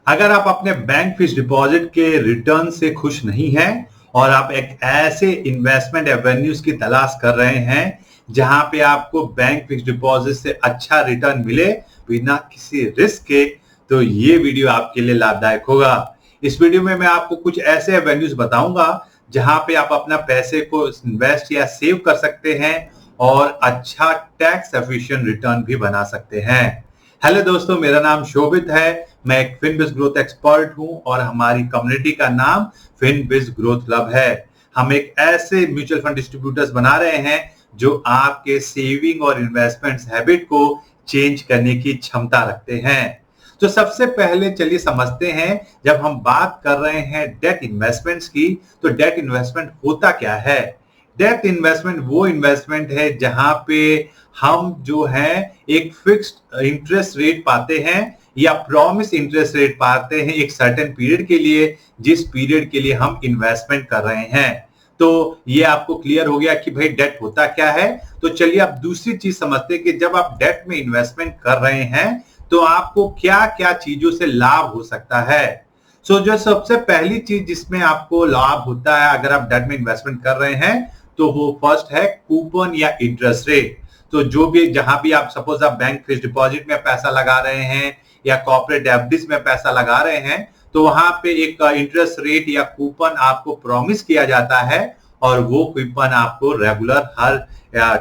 अगर आप अपने बैंक फिक्स डिपॉजिट के रिटर्न से खुश नहीं हैं और आप एक ऐसे इन्वेस्टमेंट एवेन्यूज की तलाश कर रहे हैं जहां पे आपको बैंक फिक्स डिपॉजिट से अच्छा रिटर्न मिले बिना किसी रिस्क के, तो ये वीडियो आपके लिए लाभदायक होगा। इस वीडियो में मैं आपको कुछ ऐसे एवेन्यूज बताऊंगा जहां पे आप अपना पैसे को इन्वेस्ट या सेव कर सकते हैं और अच्छा टैक्स एफिशिएंट रिटर्न भी बना सकते हैं। हेलो दोस्तों, मेरा नाम शोभित है। मैं एक फिनबिज ग्रोथ एक्सपर्ट हूं और हमारी कम्युनिटी का नाम फिनबिज ग्रोथ क्लब है। हम एक ऐसे म्यूचुअल फंड डिस्ट्रीब्यूटर्स बना रहे हैं जो आपके सेविंग और इन्वेस्टमेंट हैबिट को चेंज करने की क्षमता रखते हैं। तो सबसे पहले चलिए समझते हैं, जब हम बात कर रहे हैं डेट इन्वेस्टमेंट्स की, तो डेट इन्वेस्टमेंट होता क्या है। डेट इन्वेस्टमेंट वो इन्वेस्टमेंट है जहां पे हम जो है एक फिक्स्ड इंटरेस्ट रेट पाते हैं या प्रॉमिस इंटरेस्ट रेट पाते हैं एक सर्टेन पीरियड के लिए, जिस पीरियड के लिए हम इन्वेस्टमेंट कर रहे हैं। तो ये आपको क्लियर हो गया कि भाई डेट होता क्या है। तो चलिए अब दूसरी चीज समझते हैं कि जब आप डेट में इन्वेस्टमेंट कर रहे हैं तो आपको क्या क्या चीजों से लाभ हो सकता है। जो सबसे पहली चीज जिसमें आपको लाभ होता है अगर आप डेट में इन्वेस्टमेंट कर रहे हैं, तो वो फर्स्ट है कूपन या इंटरेस्ट रेट। तो जो भी जहां भी आप सपोज आप बैंक फिक्स डिपॉजिट में पैसा लगा रहे हैं या कॉर्पोरेट एफडीज में पैसा लगा रहे हैं, तो वहां पे एक इंटरेस्ट रेट या कूपन आपको प्रॉमिस किया जाता है और वो कूपन आपको रेगुलर हर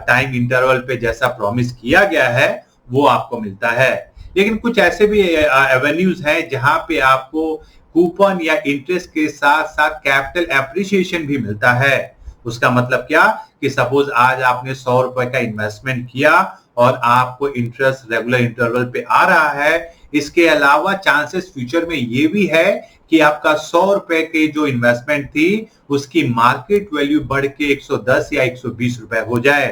टाइम इंटरवल पे जैसा प्रॉमिस किया गया है वो आपको मिलता है। लेकिन कुछ ऐसे भी एवेन्यूज हैं जहां पे आपको कूपन या इंटरेस्ट के साथ साथ कैपिटल एप्रिसिएशन भी मिलता है। उसका मतलब क्या कि सपोज आज आपने 100 रुपए का इन्वेस्टमेंट किया और आपको इंटरेस्ट रेगुलर इंटरवल पे आ रहा है। इसके अलावा चांसेस फ्यूचर में ये भी है कि आपका 100 रुपए की जो इन्वेस्टमेंट थी उसकी मार्केट वैल्यू बढ़ के 110 या 120 रुपए हो जाए।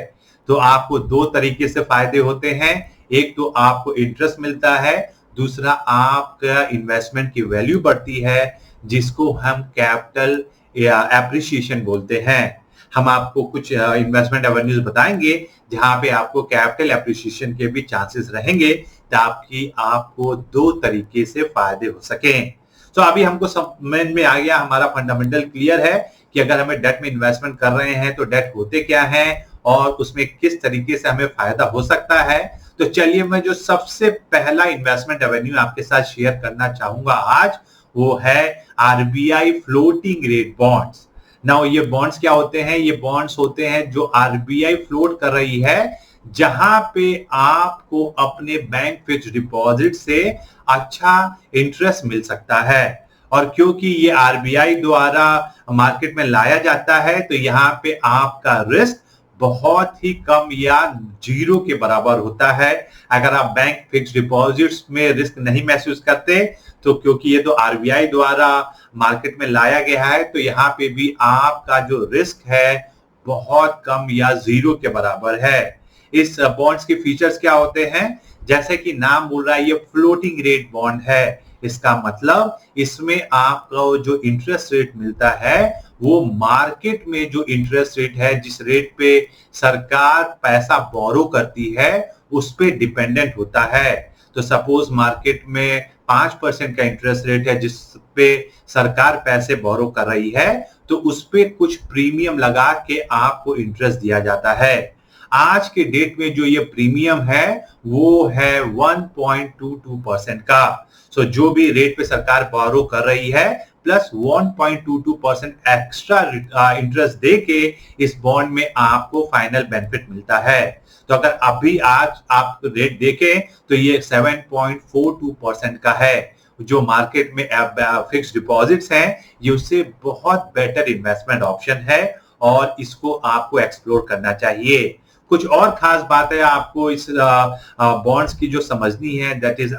तो आपको दो तरीके से फायदे होते हैं, एक तो आपको इंटरेस्ट मिलता है, दूसरा आपका इन्वेस्टमेंट की वैल्यू बढ़ती है जिसको हम कैपिटल या एप्रिसिएशन बोलते हैं। हम आपको कुछ इन्वेस्टमेंट एवेन्यूज बताएंगे जहां पे आपको कैपिटल एप्रिसिएशन के भी चांसेस रहेंगे ताकि आपको दो तरीके से फायदे हो सके। तो अभी हमको समझ में आ गया, हमारा फंडामेंटल क्लियर है कि अगर हमें डेट में इन्वेस्टमेंट कर रहे हैं तो डेट होते क्या हैं और उसमें किस तरीके से हमें फायदा हो सकता है। तो चलिए मैं जो सबसे पहला इन्वेस्टमेंट एवेन्यू आपके साथ शेयर करना चाहूंगा आज, वो है RBI floating rate bonds. Now ये बॉन्ड्स क्या होते हैं? ये बॉन्ड्स होते हैं जो आरबीआई फ्लोट कर रही है, जहां पे आपको अपने बैंक फिक्स डिपॉजिट से अच्छा इंटरेस्ट मिल सकता है। और क्योंकि ये आरबीआई द्वारा मार्केट में लाया जाता है तो यहाँ पे आपका रिस्क बहुत ही कम या जीरो के बराबर होता है। अगर आप बैंक फिक्स डिपॉजिट्स में रिस्क नहीं महसूस करते, तो क्योंकि ये तो आरबीआई द्वारा मार्केट में लाया गया है, तो यहाँ पे भी आपका जो रिस्क है बहुत कम या जीरो के बराबर है। इस बॉन्ड्स के फीचर्स क्या होते हैं? जैसे कि नाम बोल रहा है, ये फ्लोटिंग रेट बॉन्ड है। इसका मतलब इसमें आपको जो इंटरेस्ट रेट मिलता है वो मार्केट में जो इंटरेस्ट रेट है, जिस रेट पे सरकार पैसा बोरो करती है, उस पे डिपेंडेंट होता है। तो सपोज मार्केट में 5% का इंटरेस्ट रेट है जिस पे सरकार पैसे बोरो कर रही है, तो उस पे कुछ प्रीमियम लगा के आपको इंटरेस्ट दिया जाता है। आज के डेट में जो ये प्रीमियम है वो है 1.22% का। जो भी रेट पे सरकार बोरो कर रही है प्लस 1.22% एक्स्ट्रा इंटरेस्ट दे के इस बॉन्ड में आपको फाइनल बेनिफिट मिलता है। तो अगर अभी आज आप रेट देखें तो ये 7.42% का है, जो मार्केट में फिक्स डिपॉजिट्स हैं ये उससे बहुत बेटर इन्वेस्टमेंट ऑप्शन है और इसको आपको एक्सप्लोर करना चाहिए। कुछ और खास बात है आपको इस बॉन्ड्स की जो समझनी है, that is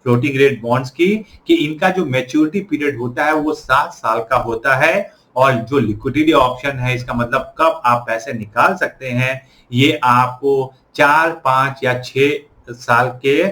floating rate bonds की, कि इनका जो मैच्योरिटी पीरियड होता है वो 7 साल का होता है और जो लिक्विडिटी ऑप्शन है, इसका मतलब कब आप पैसे निकाल सकते हैं, ये आपको 4, 5 या 6 साल के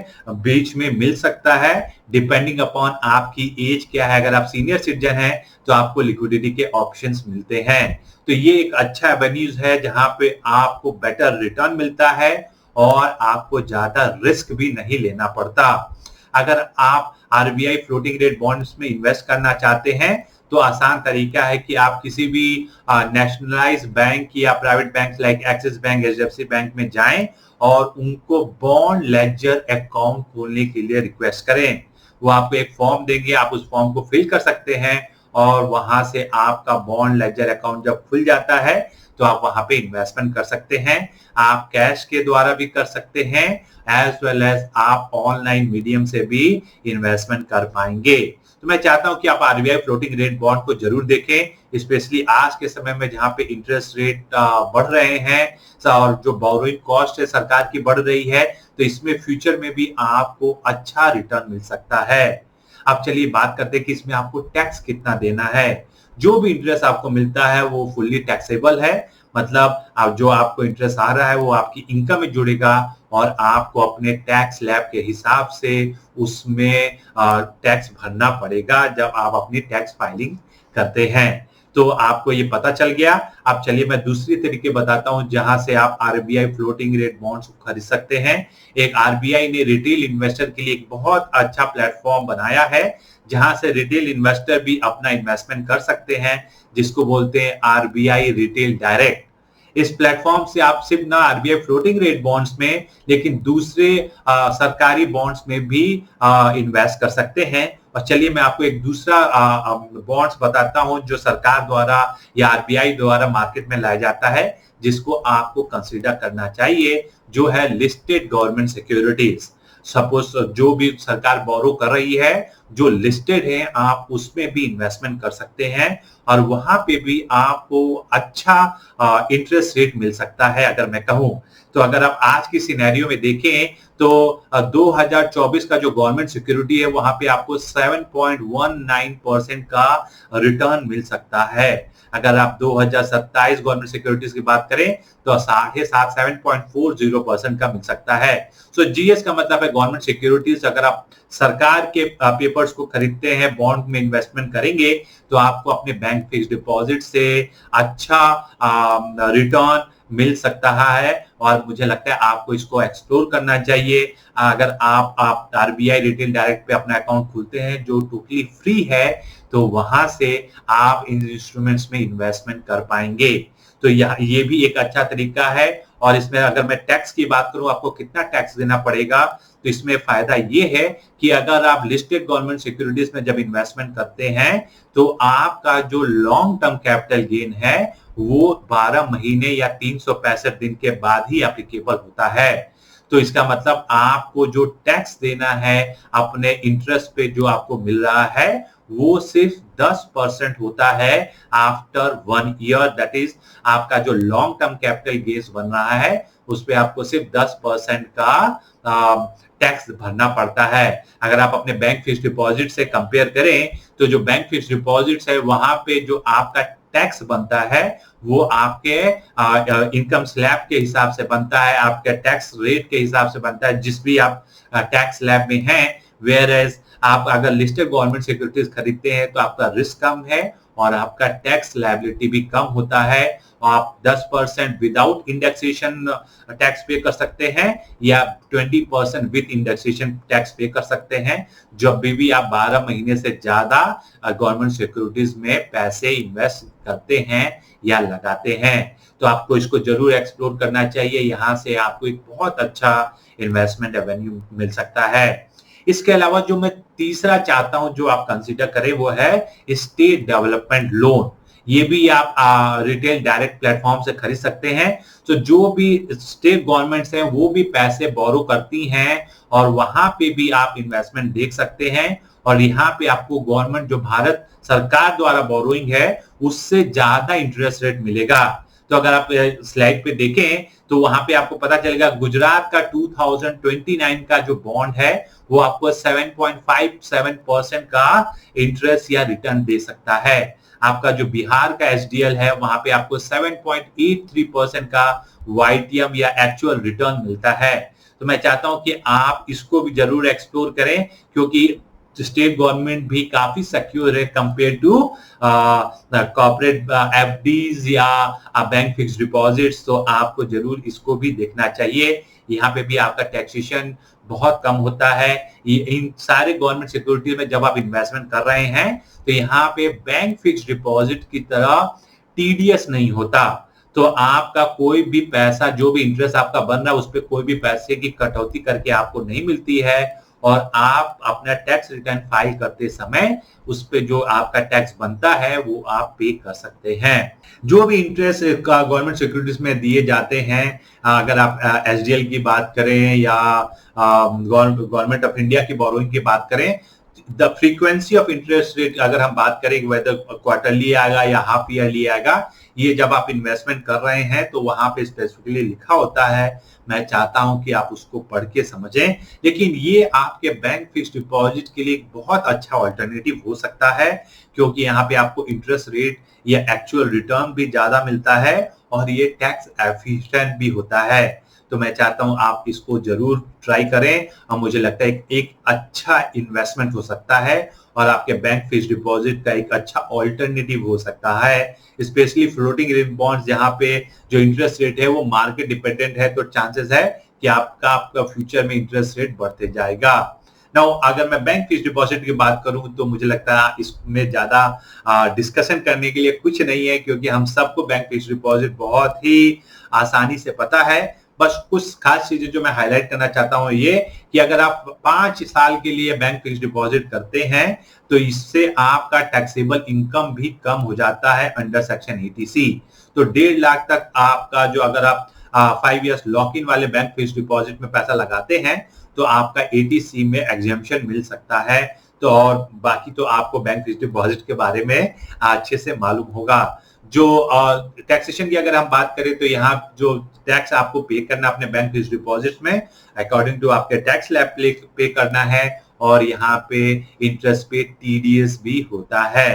बीच में मिल सकता है, डिपेंडिंग अपॉन आपकी एज क्या है। अगर आप सीनियर सिटीजन हैं तो आपको लिक्विडिटी के ऑप्शंस मिलते हैं। तो ये एक अच्छा एवेन्यूज है जहां पे आपको बेटर रिटर्न मिलता है और आपको ज्यादा रिस्क भी नहीं लेना पड़ता। अगर आप आरबीआई फ्लोटिंग रेट बॉन्ड्स में इन्वेस्ट करना चाहते हैं तो आसान तरीका है कि आप किसी भी नेशनलाइज्ड बैंक या private bank like axis bank, HDFC bank में जाएं और उनको बॉन्ड लेजर अकाउंट खोलने के लिए रिक्वेस्ट करें। वो आपको एक फॉर्म देंगे, आप उस फॉर्म को फिल कर सकते हैं और वहां से आपका बॉन्ड लेजर अकाउंट जब खुल जाता है तो आप वहां पे इन्वेस्टमेंट कर सकते हैं। आप कैश के द्वारा भी कर सकते हैं एज वेल एज आप ऑनलाइन मीडियम से भी इन्वेस्टमेंट कर पाएंगे। तो मैं चाहता हूं कि आप आरबीआई फ्लोटिंग रेट बॉन्ड को जरूर देखें, स्पेशली आज के समय में जहां पे इंटरेस्ट रेट बढ़ रहे हैं और जो बोरोइंग कॉस्ट है सरकार की बढ़ रही है, तो इसमें फ्यूचर में भी आपको अच्छा रिटर्न मिल सकता है। अब चलिए बात करते हैं कि इसमें आपको टैक्स कितना देना है। जो भी इंटरेस्ट आपको मिलता है वो फुल्ली टैक्सेबल है, मतलब अब जो आपको इंटरेस्ट आ रहा है वो आपकी इनकम में जुड़ेगा और आपको अपने टैक्स स्लैब के हिसाब से उसमें टैक्स भरना पड़ेगा जब आप अपनी टैक्स फाइलिंग करते हैं। तो आपको ये पता चल गया। अब चलिए मैं दूसरी तरीके बताता हूं जहां से आप आरबीआई फ्लोटिंग रेट बॉन्ड्स को खरीद सकते हैं। एक आरबीआई ने रिटेल इन्वेस्टर के लिए एक बहुत अच्छा प्लेटफॉर्म बनाया है जहां से रिटेल इन्वेस्टर भी अपना इन्वेस्टमेंट कर सकते हैं, जिसको बोलते हैं आरबीआई रिटेल डायरेक्ट। इस प्लेटफॉर्म से आप सिर्फ ना आरबीआई फ्लोटिंग रेट बॉन्ड्स में लेकिन दूसरे सरकारी बॉन्ड्स में भी इन्वेस्ट कर सकते हैं। और चलिए मैं आपको एक दूसरा बॉन्ड्स बताता हूं जो सरकार द्वारा या आरबीआई द्वारा मार्केट में लाया जाता है, जिसको आपको कंसीडर करना चाहिए, जो है लिस्टेड गवर्नमेंट सिक्योरिटीज। सपोज जो भी सरकार बोरो कर रही है जो लिस्टेड है, आप उसमें भी इन्वेस्टमेंट कर सकते हैं और वहां पे भी आपको अच्छा इंटरेस्ट रेट मिल सकता है। अगर मैं कहूं तो अगर आप आज की सिनेरियो में देखें तो 2024 का जो गवर्नमेंट सिक्योरिटी है वहां पे आपको 7.19% का रिटर्न मिल सकता है। अगर आप 2027 गवर्नमेंट सिक्योरिटीज की बात करें तो 7.40% का मिल सकता है। सो जीएस का मतलब है गवर्नमेंट सिक्योरिटीज। अगर आप सरकार के पेपर्स को खरीदते हैं, बॉन्ड में इन्वेस्टमेंट करेंगे तो आपको अपने बैंक फिक्स डिपॉजिट से अच्छा रिटर्न मिल सकता है और मुझे लगता है आपको इसको एक्सप्लोर करना चाहिए। अगर आप आरबीआई रिटेल डायरेक्ट पे अपना अकाउंट खोलते हैं जो टोटली फ्री है, तो वहां से आप इन इंस्ट्रूमेंट्स में इन्वेस्टमेंट कर पाएंगे। तो ये भी एक अच्छा तरीका है। और इसमें अगर मैं टैक्स की बात करूं आपको कितना टैक्स देना पड़ेगा, तो इसमें फायदा ये है कि अगर आप लिस्टेड गवर्नमेंट सिक्योरिटीज में जब इन्वेस्टमेंट करते हैं तो आपका जो लॉन्ग टर्म कैपिटल गेन है वो 12 महीने या 365 दिन के बाद ही एप्लीकेबल होता है। तो इसका मतलब आपको जो टैक्स देना है अपने इंटरेस्ट पे जो आपको मिल रहा है वो सिर्फ 10% होता है आफ्टर 1 ईयर। दैट इज आपका जो लॉन्ग टर्म कैपिटल गेन्स बन रहा है उस पे आपको सिर्फ 10% का टैक्स भरना पड़ता है। अगर आप अपने बैंक फिक्स डिपॉजिट से कंपेयर करें तो जो बैंक फिक्स डिपॉजिट है वहां पे जो आपका टैक्स बनता है वो आपके इनकम स्लैब के हिसाब से बनता है, आपके टैक्स रेट के हिसाब से बनता है जिस भी आप टैक्स स्लैब में हैं। वेयर एज आप अगर लिस्टेड गवर्नमेंट सिक्योरिटीज खरीदते हैं तो आपका रिस्क कम है और आपका टैक्स लायबिलिटी भी कम होता है। आप 10% विदाउट इंडेक्सेशन टैक्स पे कर सकते हैं या 20% विद इंडेक्सेशन टैक्स पे कर सकते हैं जब भी आप 12 महीने से ज्यादा गवर्नमेंट सिक्योरिटीज में पैसे इन्वेस्ट करते हैं या लगाते हैं। तो आपको इसको जरूर एक्सप्लोर करना चाहिए। यहाँ से आपको एक बहुत अच्छा इन्वेस्टमेंट एवेन्यू मिल सकता है। इसके अलावा जो मैं तीसरा चाहता हूं जो आप कंसीडर करें वो है स्टेट डेवलपमेंट लोन। ये भी आप रिटेल डायरेक्ट प्लेटफॉर्म से खरीद सकते हैं। तो जो भी स्टेट गवर्नमेंट्स हैं वो भी पैसे बोरो करती हैं और वहां पे भी आप इन्वेस्टमेंट देख सकते हैं और यहाँ पे आपको गवर्नमेंट जो भारत सरकार द्वारा बोरोइंग है उससे ज्यादा इंटरेस्ट रेट मिलेगा। तो अगर आप स्लाइड पे देखें तो वहां पे आपको पता चलेगा गुजरात का 2029 का जो बॉन्ड है वो आपको 7.57% का इंटरेस्ट या रिटर्न दे सकता है। आपका जो बिहार का एसडीएल है वहां पे आपको 7.83% का वाईटीएम या एक्चुअल रिटर्न मिलता है। तो मैं चाहता हूं कि आप इसको भी जरूर एक्सप्लोर करें क्योंकि स्टेट गवर्नमेंट भी काफी सिक्योर है कंपेयर टू कॉर्पोरेट एफडीज या बैंक फिक्स डिपॉजिट्स। तो आपको जरूर इसको भी देखना चाहिए। यहाँ पे भी आपका टैक्सेशन बहुत कम होता है। ये इन सारे गवर्नमेंट सिक्योरिटी में जब आप इन्वेस्टमेंट कर रहे हैं तो यहाँ पे बैंक फिक्स डिपॉजिट की तरह टीडीएस नहीं होता। तो आपका कोई भी पैसा, जो भी इंटरेस्ट आपका बन रहा है, उस पर कोई भी पैसे की कटौती करके आपको नहीं मिलती है और आप अपना टैक्स रिटर्न फाइल करते समय उस पे जो आपका टैक्स बनता है वो आप पे कर सकते हैं। जो भी इंटरेस्ट का गवर्नमेंट सिक्योरिटीज में दिए जाते हैं, अगर आप एसडीएल की बात करें या गवर्नमेंट ऑफ इंडिया की बोरोइंग की बात करें, the frequency of interest rate अगर हम बात करें वेदर क्वार्टरली आएगा या हाफ ईयरली आएगा, ये जब आप इन्वेस्टमेंट कर रहे हैं तो वहां पे स्पेसिफिकली लिखा होता है। मैं चाहता हूं कि आप उसको पढ़ के समझें, लेकिन ये आपके बैंक फिक्स डिपॉजिट के लिए एक बहुत अच्छा ऑल्टरनेटिव हो सकता है, क्योंकि यहाँ पे आपको इंटरेस्ट रेट या एक्चुअल रिटर्न भी ज्यादा मिलता है और ये टैक्स एफिशिएंट भी होता है। तो मैं चाहता हूं आप इसको जरूर ट्राई करें और मुझे लगता है एक अच्छा इन्वेस्टमेंट हो सकता है और आपके बैंक फिक्स डिपॉजिट का एक अच्छा ऑल्टरनेटिव हो सकता है। स्पेशली फ्लोटिंग रेट बॉन्ड्स जहां पे जो इंटरेस्ट रेट है वो मार्केट डिपेंडेंट है, तो चांसेस है कि आपका फ्यूचर में इंटरेस्ट रेट बढ़ते जाएगा। नाउ अगर मैं बैंक फिक्स डिपॉजिट की बात करूं तो मुझे लगता है इसमें ज्यादा डिस्कशन करने के लिए कुछ नहीं है, क्योंकि हम सबको बैंक फिक्स डिपॉजिट बहुत ही आसानी से पता है। बस कुछ खास चीजें जो मैं हाईलाइट करना चाहता हूं ये कि अगर आप 5 साल के लिए बैंक फिक्स डिपॉजिट करते हैं तो इससे आपका टैक्सेबल इनकम भी कम हो जाता है अंडर सेक्शन 80C। तो 1.5 लाख तक आपका जो, अगर आप 5 इयर्स लॉक इन वाले बैंक फिक्स डिपॉजिट में पैसा लगाते हैं तो आपका 80C में एग्जेम्पशन मिल सकता है। तो और बाकी तो आपको बैंक फिक्स डिपॉजिट के बारे में अच्छे से मालूम होगा। जो टैक्सेशन की अगर हम बात करें तो यहाँ जो टैक्स आपको पे करना अपने बैंक फिक्स डिपॉजिट में अकॉर्डिंग टू आपके टैक्स स्लैब पे करना है, और यहाँ पे इंटरेस्ट पे टीडीएस भी होता है।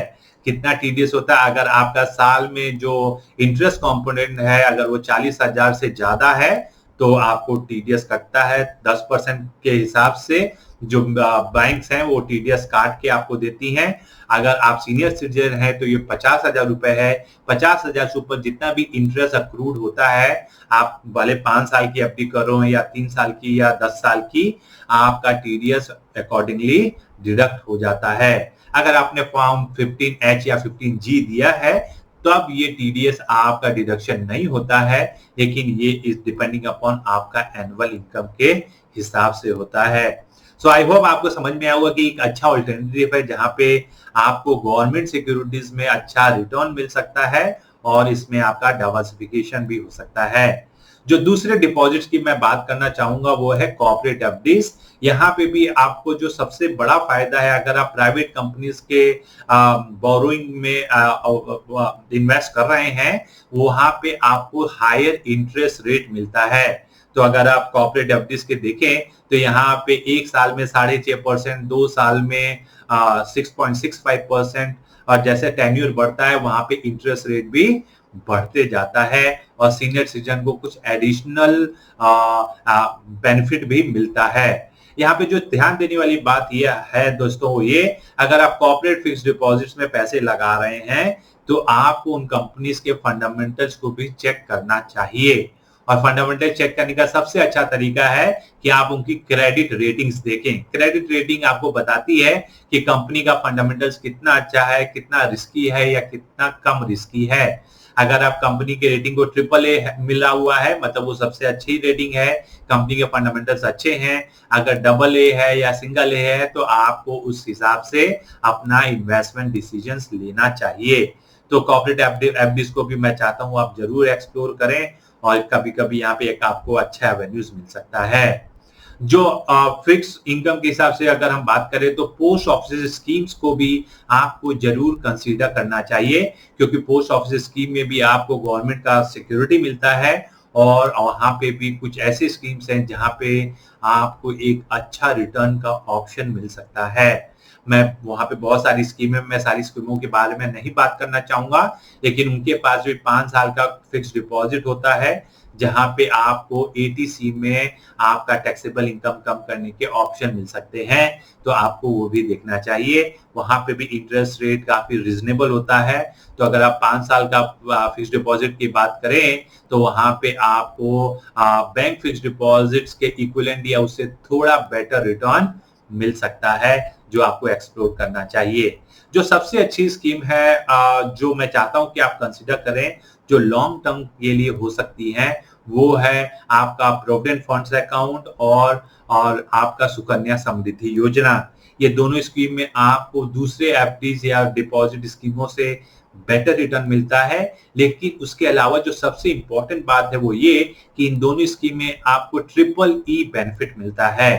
कितना टीडीएस होता है? अगर आपका साल में जो इंटरेस्ट कंपोनेंट है अगर वो 40,000 से ज्यादा है तो आपको टीडीएस कटता है 10% के हिसाब से। जो बैंक्स हैं वो टीडीएस काट के आपको देती हैं। अगर आप सीनियर सिटीजन हैं तो ये 50,000 रुपए है। 50,000 से ऊपर जितना भी इंटरेस्ट अक्रूड होता है, आप भले 5 साल की एफडी करो या 3 साल की या 10 साल की, आपका टीडीएस अकॉर्डिंगली डिडक्ट हो जाता है। अगर आपने फॉर्म 15H या 15G दिया है तब ये टीडीएस आपका डिडक्शन नहीं होता है, लेकिन ये इज डिपेंडिंग अपॉन आपका एनुअल इनकम के हिसाब से होता है। सो आई होप आपको समझ में आएगा कि एक अच्छा ऑल्टरनेटिव है जहां पे आपको गवर्नमेंट सिक्योरिटीज में अच्छा रिटर्न मिल सकता है और इसमें आपका डाइवर्सिफिकेशन भी हो सकता है। जो दूसरे डिपॉजिट्स की मैं बात करना चाहूंगा वो है कॉर्पोरेट एफडीज। यहाँ पे भी आपको जो सबसे बड़ा फायदा है, अगर आप प्राइवेट कंपनीज के बोरोइंग में इन्वेस्ट कर रहे हैं, वहां पे आपको हायर इंटरेस्ट रेट मिलता है। तो अगर आप कॉर्पोरेट एफडीज के देखें तो यहाँ पे 1 साल में 6.5%, 2 साल में 6.65%, और जैसे टेन्यूर बढ़ता है वहां पे इंटरेस्ट रेट भी बढ़ते जाता है और सीनियर सिटीजन को कुछ एडिशनल बेनिफिट भी मिलता है। यहाँ पे जो ध्यान देने वाली बात यह है दोस्तों, ये अगर आप कॉर्पोरेट फिक्स डिपॉजिट्स में पैसे लगा रहे हैं तो आपको उन कंपनीज के फंडामेंटल्स को भी चेक करना चाहिए। और फंडामेंटल चेक करने का सबसे अच्छा तरीका है कि आप उनकी क्रेडिट रेटिंग्स देखें। क्रेडिट रेटिंग आपको बताती है कि कंपनी का फंडामेंटल्स कितना अच्छा है, कितना रिस्की है या कितना कम रिस्की है। अगर आप कंपनी के रेटिंग को AAA मिला हुआ है मतलब वो सबसे अच्छी रेटिंग है, कंपनी के फंडामेंटल्स अच्छे हैं। अगर AA है या सिंगल A है तो आपको उस हिसाब से अपना इन्वेस्टमेंट डिसीजंस लेना चाहिए। तो कॉर्पोरेट एफडीज को भी मैं चाहता हूं आप जरूर एक्सप्लोर करें और कभी कभी यहाँ पे एक आपको अच्छा एवेन्यूज मिल सकता है। जो फिक्स इनकम के हिसाब से अगर हम बात करें तो पोस्ट ऑफिस स्कीम्स को भी आपको जरूर कंसीडर करना चाहिए, क्योंकि पोस्ट ऑफिस स्कीम में भी आपको गवर्नमेंट का सिक्योरिटी मिलता है और वहां पे भी कुछ ऐसी स्कीम्स हैं जहां पे आपको एक अच्छा रिटर्न का ऑप्शन मिल सकता है। मैं वहां पे बहुत सारी स्कीमें, मैं सारी स्कीमों के बारे में नहीं बात करना चाहूंगा, लेकिन उनके पास भी 5 साल का फिक्स डिपॉजिट होता है जहां पे आपको एटीसी में आपका टैक्सेबल इनकम कम करने के ऑप्शन मिल सकते हैं, तो आपको वो भी देखना चाहिए। वहां पे भी इंटरेस्ट रेट काफी रिजनेबल होता है। तो अगर आप 5 साल का फिक्स डिपॉजिट की बात करें तो वहां पे आपको बैंक फिक्स डिपॉजिट्स के इक्विवेलेंट या उससे थोड़ा बेटर रिटर्न मिल सकता है, जो आपको एक्सप्लोर करना चाहिए। जो सबसे अच्छी स्कीम है जो मैं चाहता हूं कि आप कंसिडर करें, जो लॉन्ग टर्म के लिए हो सकती है, वो है आपका प्रोविडेंट फंड्स अकाउंट और आपका सुकन्या समृद्धि योजना। ये दोनों स्कीम में आपको दूसरे एफडीज या डिपॉजिट स्कीमों से बेटर रिटर्न मिलता है, लेकिन उसके अलावा जो सबसे इंपॉर्टेंट बात है वो ये कि इन दोनों स्कीम में आपको ट्रिपल ई बेनिफिट मिलता है।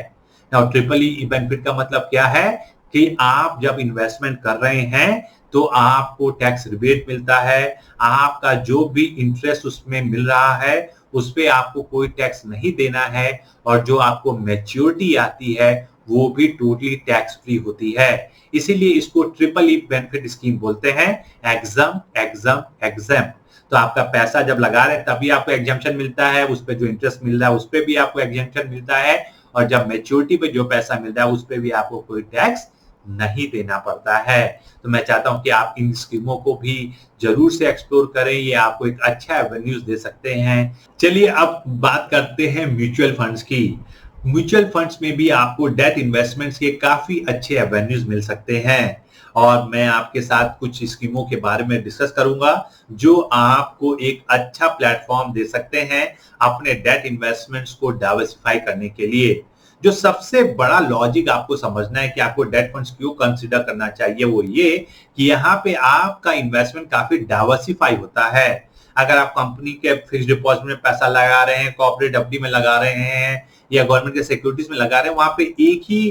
नाउ ट्रिपल ई बेनिफिट का मतलब क्या है कि आप जब इन्वेस्टमेंट कर रहे हैं तो आपको टैक्स रिबेट मिलता है, आपका जो भी इंटरेस्ट उसमें मिल रहा है उस पे आपको कोई टैक्स नहीं देना है, और जो आपको मैच्योरिटी आती है वो भी टोटली टैक्स फ्री होती है। इसीलिए इसको ट्रिपल ई बेनिफिट स्कीम बोलते हैं, एग्जाम एग्जाम एग्जाम। तो आपका पैसा जब लगा रहे हैं तभी आपको एग्जाम्पशन मिलता है, उस पर जो इंटरेस्ट मिल रहा है उस पर भी आपको एग्जाम्पशन मिलता है, और जब मैच्योरिटी पे जो पैसा मिलता है उस पर भी आपको कोई टैक्स नहीं देना पड़ता है। तो मैं चाहता हूं कि आप इन स्कीमों को भी जरूर से एक्सप्लोर करें, ये आपको एक अच्छा एवेन्यूज दे सकते हैं। चलिए अब बात करते हैं म्यूचुअल फंड्स की। म्यूचुअल फंड्स में भी आपको डेट इन्वेस्टमेंट्स के काफी अच्छे एवेन्यूज मिल सकते हैं, और मैं आपके साथ कुछ स्कीमों के बारे में डिस्कस करूंगा जो आपको एक अच्छा प्लेटफॉर्म दे सकते हैं अपने डेट इन्वेस्टमेंट्स को डाइवर्सिफाई करने के लिए। जो सबसे बड़ा लॉजिक आपको समझना है कि आपको डेट फंड्स क्यों कंसीडर करना चाहिए, वो ये कि यहाँ पे आपका इन्वेस्टमेंट काफी डाइवर्सिफाई होता है। अगर आप कंपनी के फिक्स डिपॉजिट में पैसा लगा रहे हैं, कॉर्पोरेट एफडी में लगा रहे हैं, या गवर्नमेंट के सिक्योरिटीज में लगा रहे हैं, वहां पे एक ही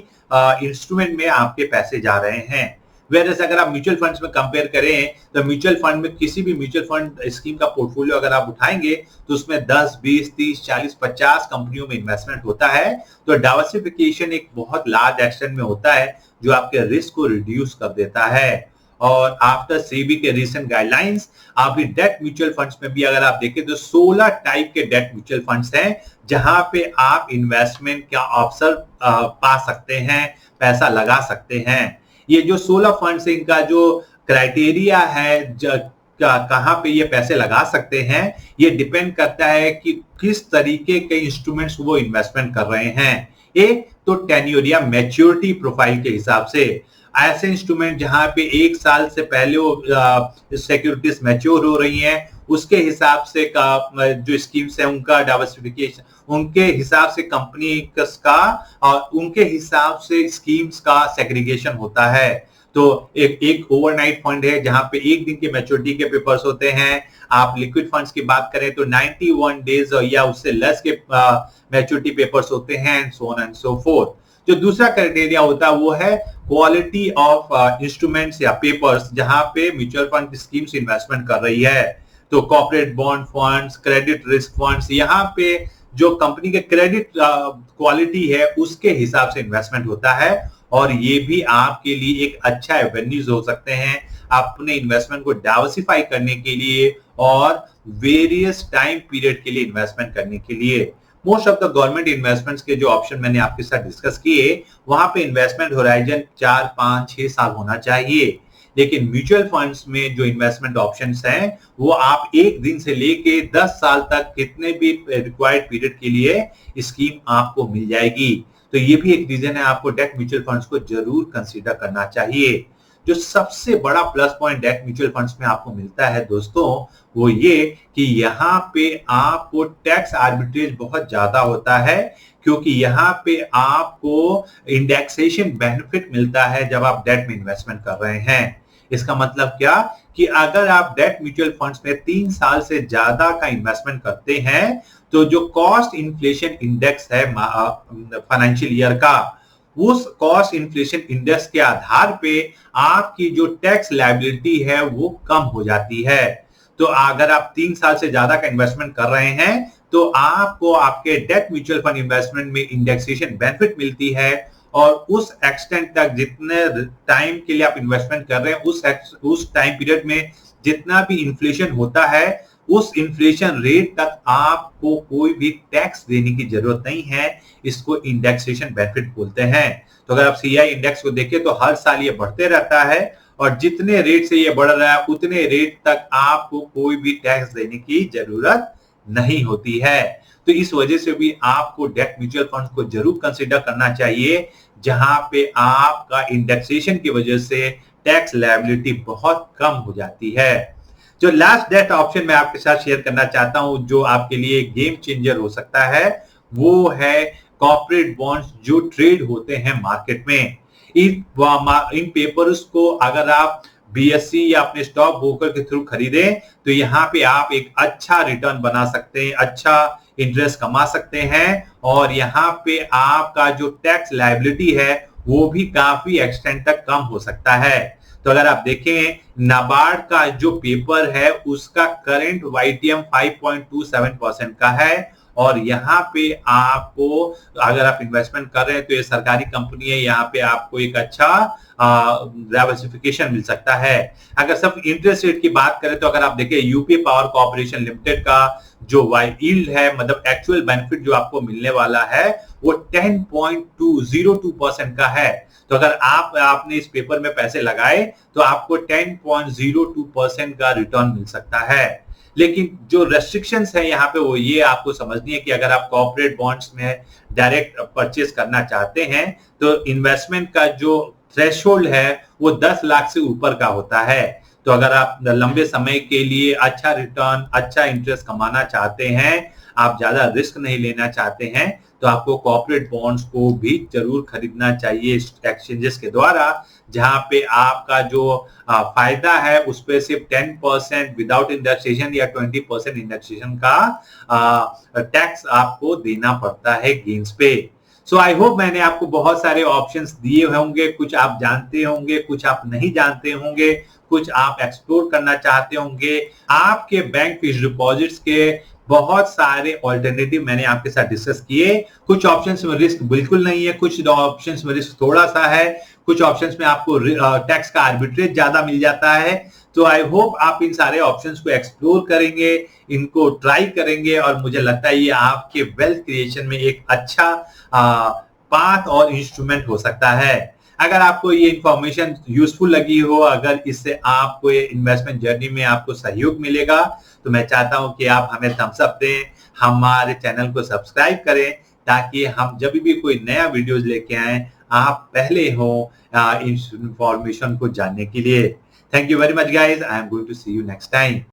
इंस्ट्रूमेंट में आपके पैसे जा रहे हैं। वेरएस अगर आप म्यूचुअल फंड्स में कंपेयर करें तो म्यूचुअल फंड में किसी भी म्यूचुअल फंड स्कीम का पोर्टफोलियो अगर आप उठाएंगे तो उसमें 10, 20, 30, 40, 50 कंपनियों में इन्वेस्टमेंट होता है। तो डाइवर्सिफिकेशन एक बहुत लार्ज एक्सटेंट में होता है जो आपके रिस्क को रिड्यूस कर देता है। और आफ्टर सेबी के रिसेंट गाइडलाइंस अभी डेट म्यूचुअल फंड्स में भी अगर आप देखें तो 16 टाइप के डेट म्यूचुअल फंड्स हैं जहां पे आप इन्वेस्टमेंट का ऑप्शन पा सकते हैं, पैसा लगा सकते हैं। ये जो 16 फंड्स है इनका जो क्राइटेरिया है कहां पे ये पैसे लगा सकते हैं, ये डिपेंड करता है कि किस तरीके के इंस्ट्रूमेंट्स वो इन्वेस्टमेंट कर रहे हैं। एक तो टेन्योर या मैच्योरिटी प्रोफाइल के हिसाब से, ऐसे इंस्ट्रूमेंट जहां पे 1 साल से पहले वो सिक्योरिटीज मैच्योर हो रही हैं, उसके हिसाब से जो स्कीम्स है उनका डाइवर्सिफिकेशन, उनके हिसाब से कंपनी का और उनके हिसाब से स्कीम्स का सेग्रीगेशन होता है। तो एक ओवरनाइट फंड है जहां पे 1 दिन के मैच्योरिटी के पेपर्स होते हैं। आप लिक्विड फंड्स की बात करें तो 91 डेज या उससे लेस के मैच्योरिटी पेपर्स होते हैं, so on and so fourth. जो दूसरा क्राइटेरिया होता है वो है क्वालिटी ऑफ इंस्ट्रूमेंट्स या पेपर्स जहां पे म्यूचुअल फंड स्कीम्स इन्वेस्टमेंट कर रही है। तो corporate bond funds, credit risk funds, यहाँ पे जो कंपनी के क्रेडिट क्वालिटी है उसके हिसाब से इन्वेस्टमेंट होता है, और ये भी आपके लिए एक अच्छा एवेन्यूज हो सकते हैं अपने इन्वेस्टमेंट को डाइवर्सिफाई करने के लिए और वेरियस टाइम पीरियड के लिए इन्वेस्टमेंट करने के लिए। Most of the government investments के जो ऑप्शन मैंने आपके साथ डिस्कस किए, वहां पे इन्वेस्टमेंट होराइजन 4, 5, 6 साल होना चाहिए। लेकिन म्यूचुअल फंड्स में जो इन्वेस्टमेंट ऑप्शंस हैं वो आप 1 दिन से लेके 10 साल तक कितने भी रिक्वायर्ड पीरियड के लिए स्कीम आपको मिल जाएगी। तो ये भी एक रीजन है आपको डेट म्यूचुअल फंड्स को जरूर कंसीडर करना चाहिए। जो सबसे बड़ा plus point debt mutual funds में आपको मिलता है दोस्तों, वो ये कि यहाँ पे आपको टैक्स आर्बिट्रेज बहुत ज्यादा होता है, क्योंकि यहाँ पे आपको इंडेक्सेशन बेनिफिट मिलता है जब आप डेट में इन्वेस्टमेंट कर रहे हैं। इसका मतलब क्या कि अगर आप डेट म्यूचुअल फंड्स में 3 साल से ज्यादा का इन्वेस्टमेंट करते हैं तो जो कॉस्ट इन्फ्लेशन इंडेक्स है फाइनेंशियल ईयर का, उस कॉस्ट इन्फ्लेशन इंडेक्स के आधार पे आपकी जो टैक्स लायबिलिटी है वो कम हो जाती है। तो अगर आप 3 साल से ज्यादा का इन्वेस्टमेंट कर रहे हैं तो आपको आपके डेट म्यूचुअल फंड इन्वेस्टमेंट में इंडेक्सेशन बेनिफिट मिलती है, और उस एक्सटेंट तक जितने टाइम के लिए आप इन्वेस्टमेंट कर रहे हैं उस टाइम पीरियड में जितना भी इन्फ्लेशन होता है उस इन्फ्लेशन रेट तक आपको कोई भी टैक्स देने की जरूरत नहीं है। इसको इंडेक्सेशन बेनिफिट बोलते हैं। तो अगर आप सीआई इंडेक्स को देखें तो हर साल ये बढ़ते रहता है और जितने रेट से ये बढ़ रहा है उतने रेट तक आपको कोई भी टैक्स देने की जरूरत नहीं होती है। तो इस वजह से भी आपको डेट म्यूचुअल फंड को जरूर कंसीडर करना चाहिए, जहां पे आपका इंडेक्सेशन की वजह से टैक्स लायबिलिटी बहुत कम हो जाती है। जो लास्ट डेट ऑप्शन मैं आपके साथ शेयर करना चाहता हूं, जो आपके लिए गेम चेंजर हो सकता है, वो है कॉर्पोरेट बॉन्ड्स जो ट्रेड होते हैं मार्केट में। इन पेपर्स को अगर आप बीएससी या अपने स्टॉक ब्रोकर के थ्रू खरीदें तो यहाँ पे आप एक अच्छा रिटर्न बना सकते हैं, अच्छा इंटरेस्ट कमा सकते हैं और यहाँ पे आपका जो टैक्स लायबिलिटी है वो भी काफी एक्सटेंड तक कम हो सकता है। तो अगर आप देखें नाबार्ड का जो पेपर है उसका करंट वाईटीएम 5.27% का है और यहाँ पे आपको अगर आप इन्वेस्टमेंट कर रहे हैं तो ये सरकारी कंपनी है, यहाँ पे आपको एक अच्छा डाइवर्सिफिकेशन मिल सकता है। अगर सब इंटरेस्ट रेट की बात करें तो अगर आप देखें यूपी पावर कॉर्पोरेशन लिमिटेड का जो यील्ड है, मतलब एक्चुअल बेनिफिट जो आपको मिलने वाला है वो 10.202% का है। तो अगर आपने इस पेपर में पैसे लगाए तो आपको 10.02% का रिटर्न मिल सकता है। लेकिन जो रेस्ट्रिक्शंस है यहाँ पे वो ये आपको समझनी है कि अगर आप कॉर्पोरेट बॉन्ड्स में डायरेक्ट परचेस करना चाहते हैं तो इन्वेस्टमेंट का जो थ्रेशोल्ड है वो 10 लाख से ऊपर का होता है। तो अगर आप लंबे समय के लिए अच्छा रिटर्न, अच्छा इंटरेस्ट कमाना चाहते हैं, आप ज्यादा रिस्क नहीं लेना चाहते हैं, तो आपको कॉर्पोरेट बॉन्ड्स को भी जरूर खरीदना चाहिए एक्सचेंजेस के द्वारा, जहां पे आपका जो फायदा है उस पे सिर्फ 10% विदाउट इंडेक्सेशन या 20% इंडेक्सेशन का टैक्स आपको देना पड़ता है गेन्स पे। सो आई होप मैंने आपको बहुत सारे ऑप्शंस दिए होंगे, कुछ आप जानते होंगे, कुछ आप नहीं जानते होंगे, कुछ आप एक्सप्लोर करना चाहते होंगे। आपके बैंक फिक्स्ड डिपॉजिट्स के बहुत सारे ऑल्टरनेटिव मैंने आपके साथ डिस्कस किए। कुछ ऑप्शंस में रिस्क बिल्कुल नहीं है, कुछ ऑप्शंस में रिस्क थोड़ा सा है, कुछ ऑप्शंस में आपको टैक्स का आर्बिट्रेज ज्यादा मिल जाता है। तो आई होप आप इन सारे ऑप्शंस को एक्सप्लोर करेंगे, इनको ट्राई करेंगे और मुझे लगता है ये आपके वेल्थ क्रिएशन में एक अच्छा पाथ और इंस्ट्रूमेंट हो सकता है। अगर आपको ये इंफॉर्मेशन यूजफुल लगी हो, अगर इससे आपको इन्वेस्टमेंट जर्नी में आपको सहयोग मिलेगा, तो मैं चाहता हूं कि आप हमें थम्स अप दें, हमारे चैनल को सब्सक्राइब करें, ताकि हम जब भी कोई नया वीडियोस लेके आए आप पहले हो इस इंफॉर्मेशन को जानने के लिए। Thank you very much guys, I am going to see you next time.